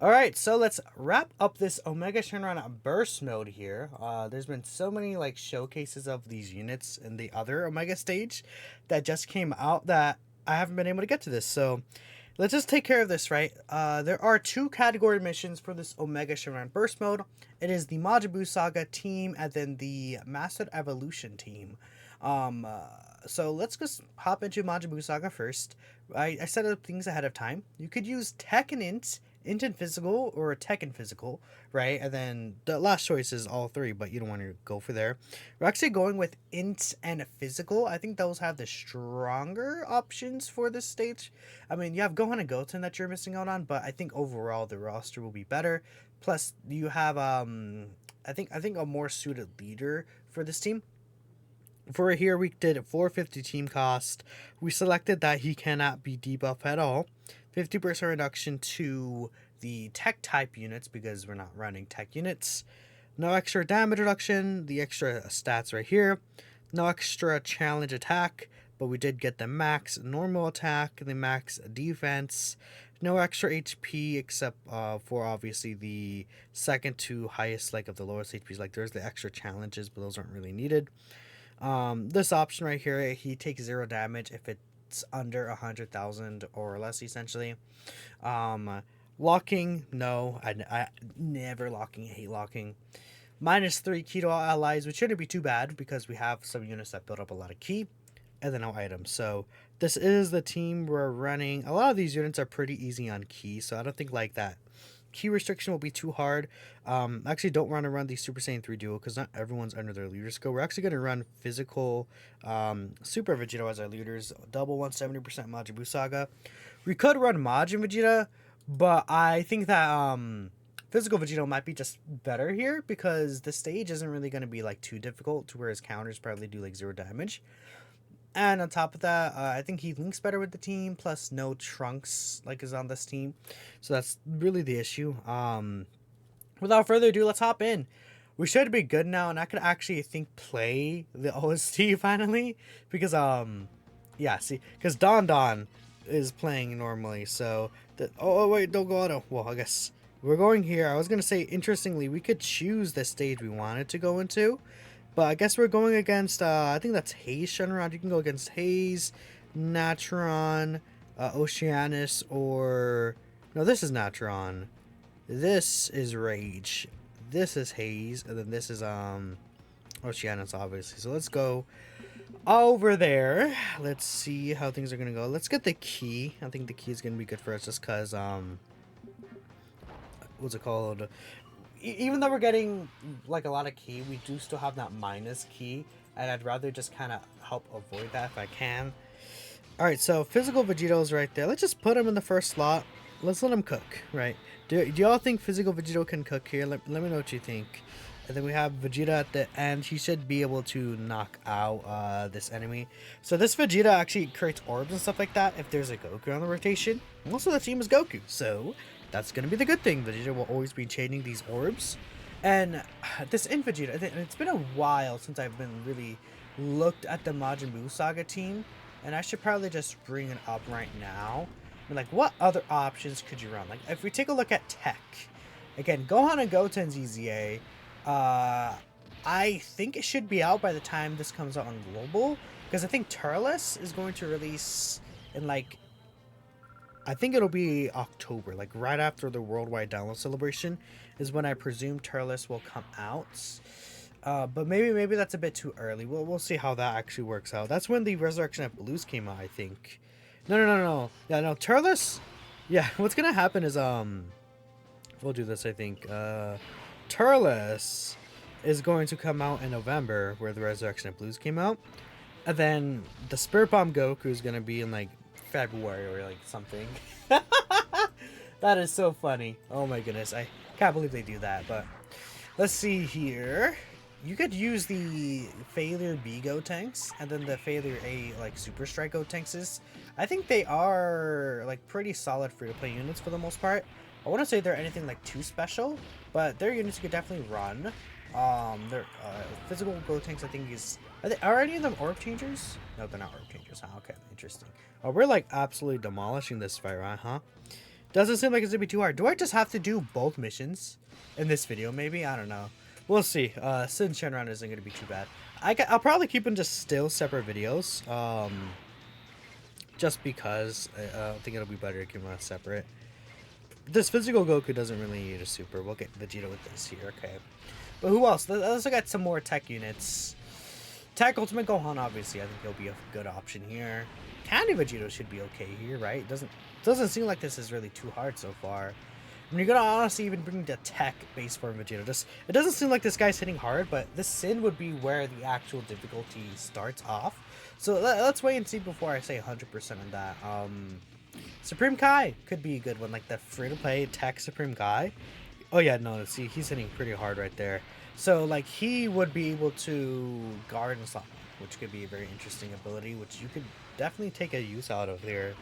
Alright, so let's wrap up this Omega Shenron burst mode here. There's been so many like showcases of these units in the other Omega stage that just came out that I haven't been able to get to this. So let's just take care of this, right? There are two category missions for this Omega Shenron burst mode. It is the Majin Saga team and then the Mastered Evolution team. So let's just hop into Majin Saga first. I set up things ahead of time. You could use Tech and Int and Physical, or Tech and Physical, right? And then the last choice is all three, but you don't want to go for there. We're actually going with Int and Physical. I think those have the stronger options for this stage. I mean, you have Gohan and Goten that you're missing out on, but I think overall the roster will be better. Plus, you have I think a more suited leader for this team. For here, we did 450 team cost. We selected that he cannot be debuffed at all. 50% reduction to the tech type units because we're not running tech units. No extra damage reduction. The extra stats right here. No extra challenge attack, but we did get the max normal attack, the max defense. No extra HP except for obviously the second to highest like of the lowest HPs. Like there's the extra challenges, but those aren't really needed. This option right here, he takes 0 damage if it's under 100,000 or less, essentially. Locking, no, I never locking, hate locking. -3 key to all allies, which shouldn't be too bad because we have some units that build up a lot of key, and then no items. So this is the team we're running. A lot of these units are pretty easy on key, so I don't think like that key restriction will be too hard. Actually don't want to run the Super Saiyan 3 duo because not everyone's under their leader skill. We're actually going to run physical Super Vegeta as our leaders. Double 170% Majin Buu Saga. We could run Majin Vegeta, but I think that physical Vegeta might be just better here because the stage isn't really going to be like too difficult to where his counters probably do like 0 damage. And on top of that, I think he links better with the team. Plus, no Trunks like is on this team, so that's really the issue. Without further ado, let's hop in. We should be good now, and I could actually think play the OST finally because yeah, see, because Don is playing normally. So oh wait, don't go auto. Well, I guess we're going here. I was gonna say interestingly, we could choose the stage we wanted to go into. But I guess we're going against, I think that's Haze Shenron. You can go against Haze, Natron, Oceanus, or... No, this is Natron. This is Rage. This is Haze, and then this is, Oceanus, obviously. So let's go over there. Let's see how things are going to go. Let's get the key. I think the key is going to be good for us just because, what's it called? Even though we're getting like a lot of key, we do still have that minus key, and I'd rather just kind of help avoid that if I can. All right, so physical Vegito's right there. Let's just put him in the first slot. Let's let him cook, right? Do y'all think physical Vegito can cook here? Let me know what you think. And then we have Vegeta at the end. He should be able to knock out this enemy. So this Vegeta actually creates orbs and stuff like that if there's a Goku on the rotation. Also, the team is Goku, so that's going to be the good thing. Vegeta will always be chaining these orbs. And this in Vegeta, it's been a while since I've been really looked at the Majin Buu Saga team. And I should probably just bring it up right now. I mean, like, what other options could you run? Like, if we take a look at tech, again, Gohan and Goten's EZA. I think it should be out by the time this comes out on global, because I think Turles is going to release in like, I think it'll be October, like right after the worldwide download celebration is when I presume Turles will come out. But maybe that's a bit too early. We'll see how that actually works out. That's when the Resurrection of Blues came out, I think. No. Yeah, no, Turles. Yeah, what's gonna happen is we'll do this, I think. Turles is going to come out in November, where the Resurrection of Blues came out. And then the Spirit Bomb Goku is going to be in like February or like something. That is so funny. Oh my goodness. I can't believe they do that. But let's see here. You could use the Failure B Go tanks and then the Failure A like Super Strike Go tanks. I think they are like pretty solid free to play units for the most part. I wouldn't say they're anything like too special, but their units you could definitely run. Their physical Go tanks, I think, are any of them orb changers? No, they're not orb changers. Huh? Okay, interesting. Oh, we're like absolutely demolishing this fight, right? Huh? Doesn't seem like it's gonna be too hard. Do I just have to do both missions in this video? Maybe, I don't know. We'll see. Sin Shenron isn't gonna be too bad. I'll probably keep them just still separate videos. Just because I think it'll be better to keep them separate. This physical Goku doesn't really need a super. We'll get Vegeta with this here, okay. But who else? Let's look at some more tech units. Tech Ultimate Gohan, obviously, I think he'll be a good option here. Candy Vegeta should be okay here, right? Doesn't seem like this is really too hard so far. I mean, you're gonna honestly even bring the tech base form Vegeta. It doesn't seem like this guy's hitting hard, but this Sin would be where the actual difficulty starts off. So let's wait and see before I say 100% on that. Supreme Kai could be a good one, like the free-to-play tech Supreme Kai. Oh yeah, no, see, he's hitting pretty hard right there. So like he would be able to guard and slot, which could be a very interesting ability, which you could definitely take a use out of here.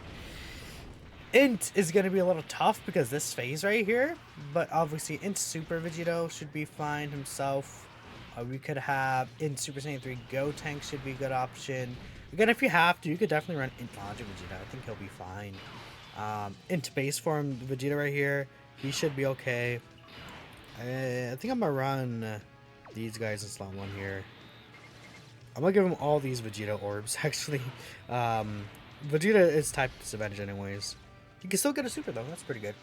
Int is going to be a little tough because this phase right here, but obviously Int Super Vegito should be fine himself. We could have Int Super Saiyan 3 Gotenks should be a good option. Again, if you have to, you could definitely run Int Majin Vegeta. I think he'll be fine. Int base form Vegeta right here, he should be okay. I think I'm going to run these guys in slot 1 here. I'm going to give him all these Vegeta orbs, actually. Vegeta is type disadvantage anyways. You can still get a super though, that's pretty good.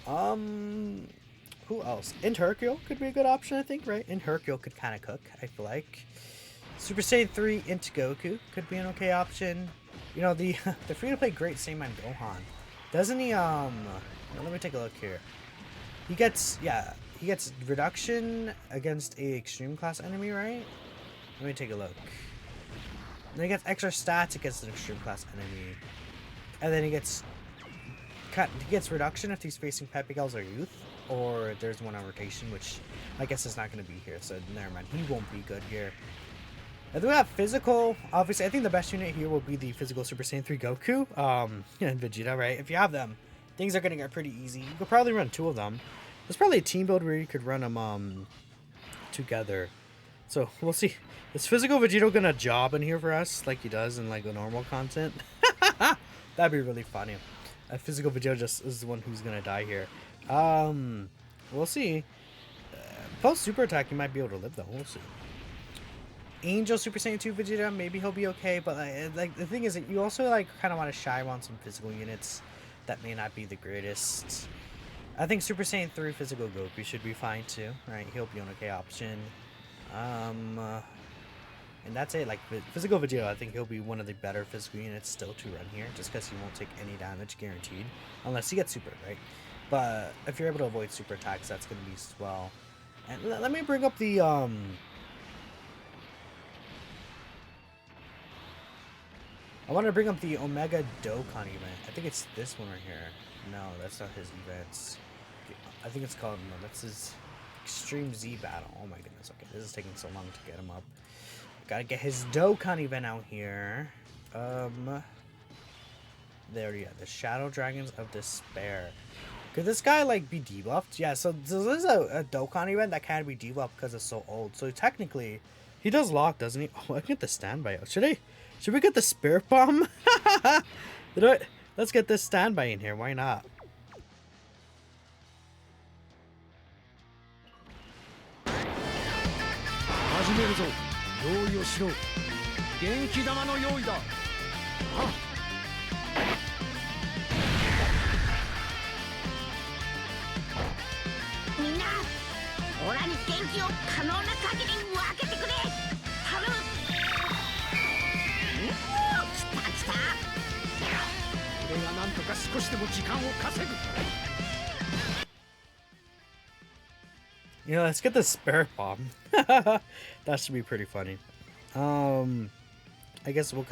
Who else? Int Hercule could be a good option, I think, right? Int Hercule could kind of cook, I feel like. Super Saiyan 3 Int Goku could be an okay option. You know, the free-to-play Great Saiyaman Gohan. Doesn't he, let me take a look here. He gets reduction against a extreme class enemy, right? Let me take a look. Then he gets extra stats against an extreme class enemy. And then he gets reduction if he's facing Pepe Gals or Youth. Or there's one on rotation, which I guess is not going to be here. So never mind. He won't be good here. And then we have physical. Obviously, I think the best unit here will be the physical Super Saiyan 3 Goku. And Vegeta, right? If you have them, things are going to get pretty easy. You could probably run 2 of them. There's probably a team build where you could run them together. So we'll see. Is physical Vegeta gonna job in here for us like he does in like the normal content? That'd be really funny. Physical Vegeta just is the one who's gonna die here. We'll see. Post super attack, you might be able to live though. We'll see. Angel Super Saiyan 2 Vegeta, maybe he'll be okay, but like the thing is that you also like kind of want to shy on some physical units that may not be the greatest. I think Super Saiyan 3 physical Goku should be fine too, right? He'll be an okay option. And that's it. Like physical Vegeta, I think he'll be one of the better physical units still to run here, just because he won't take any damage guaranteed, unless he gets super, right? But if you're able to avoid super attacks, that's gonna be swell. And let me bring up the I want to bring up the Omega Dokkan event. I think it's this one right here. No, that's not his events. I think it's called, no, that's his Extreme Z battle. Oh my goodness. Okay, this is taking so long to get him up. Gotta get his Dokkan event out here. There we go. The Shadow Dragons of Despair. Could this guy like be debuffed? Yeah, so this is a Dokkan event that can't be debuffed because it's so old. So technically, he does lock, doesn't he? Oh, I can get the standby out. Should we get the Spirit Bomb? Let's get this standby in here. Why not? You know, let's get the Spirit Bomb. That should be pretty funny. I guess we'll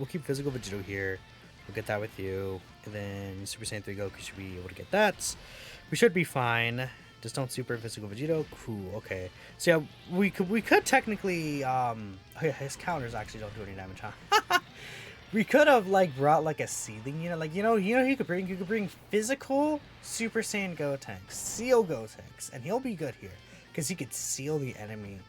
keep physical Vegito here. We'll get that with you, and then Super Saiyan 3 Goku should be able to get that. We should be fine. Just don't super physical Vegito. Cool. Okay. So yeah, we could technically oh yeah, his counters actually don't do any damage, huh? We could have like brought like a seething unit, like you know you could bring physical Super Saiyan Gotenks, seal Gotenks, and he'll be good here because he could seal the enemy,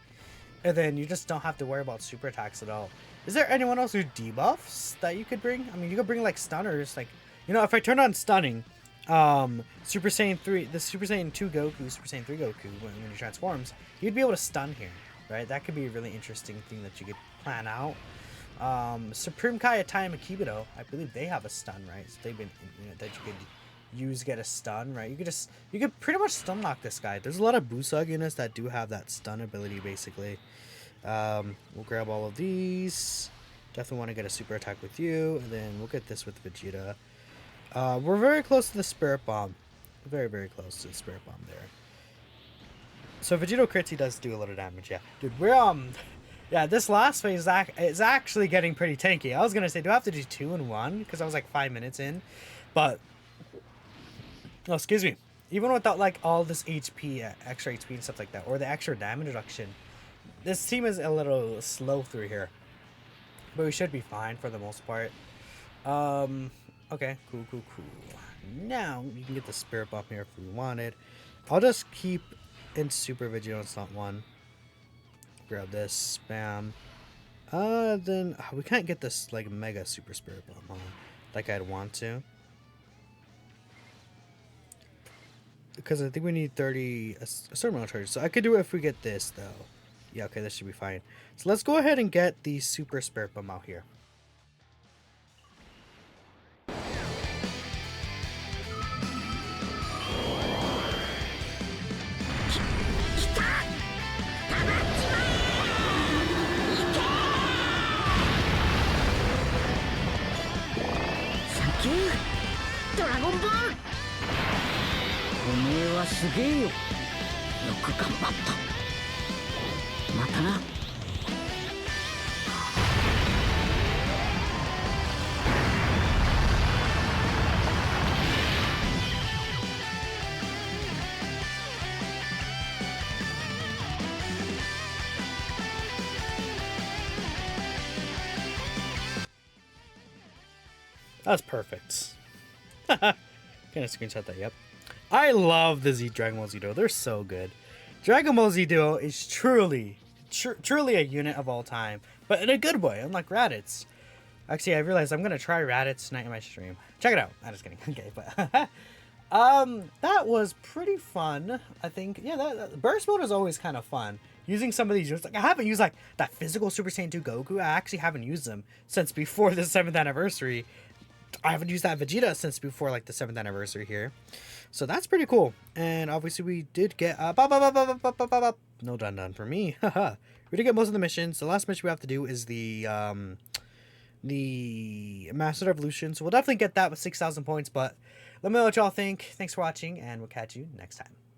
and then you just don't have to worry about super attacks at all. Is there anyone else who debuffs that you could bring? I mean, you could bring like stunners, like you know, if I turn on stunning, Super Saiyan 3, the Super Saiyan 2 Goku, Super Saiyan 3 Goku, when he transforms, you'd be able to stun here, right? That could be a really interesting thing that you could plan out. Supreme Kai, Atai, and Makibito, I believe they have a stun, right? So they've been, that you could use, get a stun, right? You could pretty much stun lock this guy. There's a lot of Busag units that do have that stun ability, basically. We'll grab all of these. Definitely want to get a super attack with you, and then we'll get this with Vegeta. We're very close to the Spirit Bomb. Very, very close to the Spirit Bomb there. So Vegito crits, he does do a little damage, yeah. Dude, we're, yeah, this last phase is actually getting pretty tanky. I was gonna say, do I have to do 2 in 1? Because I was like 5 minutes in. But, oh, excuse me. Even without like all this HP, extra HP and stuff like that, or the extra damage reduction, this team is a little slow through here. But we should be fine for the most part. Okay, cool. Now, you can get the Spirit Bomb here if we wanted. I'll just keep in Super Vigilance, not 1. Grab this, spam. Then, we can't get this, like, Mega Super Spirit Bomb on, like I'd want to. Because I think we need 30, a certain amount of charges. So I could do it if we get this, though. Yeah, okay, this should be fine. So let's go ahead and get the Super Spirit Bomb out here. That's perfect. Gonna screenshot that, yep. I love the Dragon Ball Z Duo. They're so good. Dragon Ball Z Duo is truly a unit of all time, but in a good way, unlike Raditz. Actually, I realized I'm gonna try Raditz tonight in my stream. Check it out. I'm just kidding. Okay, but that was pretty fun. I think, yeah, that burst mode is always kind of fun. Using some of these units, like I haven't used like that physical Super Saiyan 2 Goku. I actually haven't used them since before the 7th anniversary. I haven't used that Vegeta since before like the 7th anniversary here. So that's pretty cool. And obviously we did get no done for me. We did get most of the missions. The last mission we have to do is the Master Revolution. So we'll definitely get that with 6,000 points, but let me know what y'all think. Thanks for watching, and we'll catch you next time.